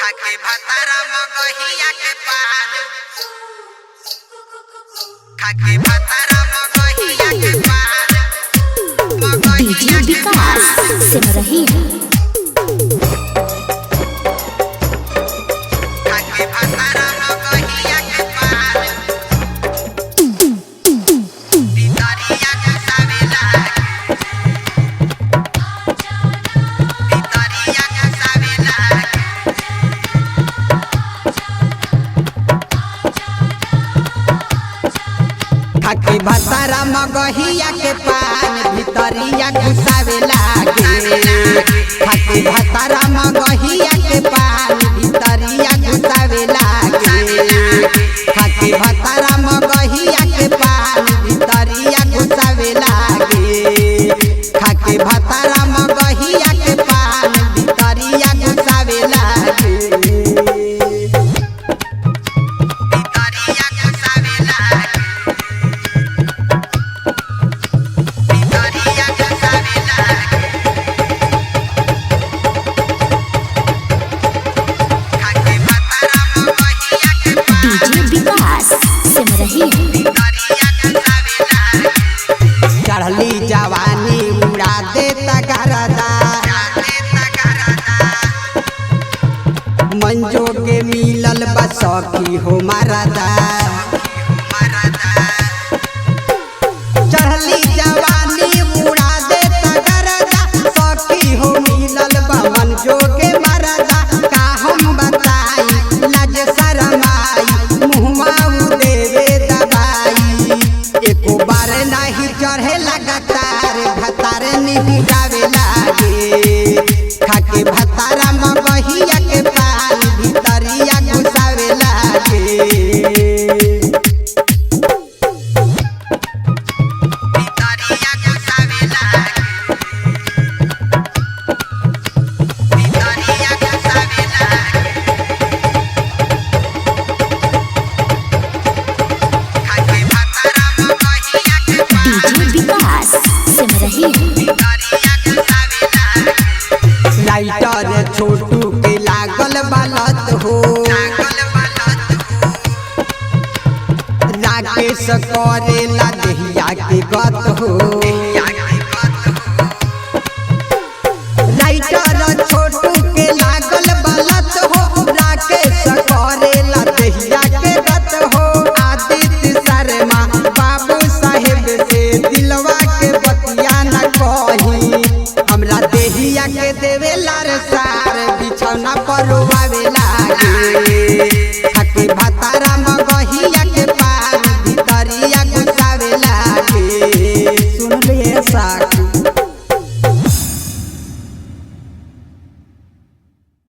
खाके भतारा मगहिया के पान खाके भतारा मगहिया के पान डीजे विकास सिमरही खाके भतारा मगहिया के पान पितरिया के सावेला पितरिया के सावेला खाके भतारा मगहिया के पान भितरिया घुसावे लागे खाके भतारा मगहिया के पान भितरिया घुसावे लागे खाके भतारा मगहिया के पान भितरिया घुसावे लागे खाके भतारा मगहिया के पान भितरिया घुसावे लागे भितरिया घुसावे लागे डीजे विकास सिमरही चढ़ली जवानी उड़ा दे तगरदा मंजो के मिलल बसखी हो मरदा चढ़ली जवानी उड़ा दे तगरदा सखी हो मिलल बा मंजो के मरदा का हम बताई लाज शरमाई मुहवा देवे दबाई एको बार नहीं चढ़े लगातार भतार नहीं जावे लागे खाके भतारा मगहिया के पान भितरिया घुसावे लागे भितरिया घुसावे लागे भितरिया घुसावे लागे खाके भतारा मगहिया के पान डीजे विकास सिमरही लाइटर छोटू के लागल बालत हो राकेश करेला देहिया के गत हो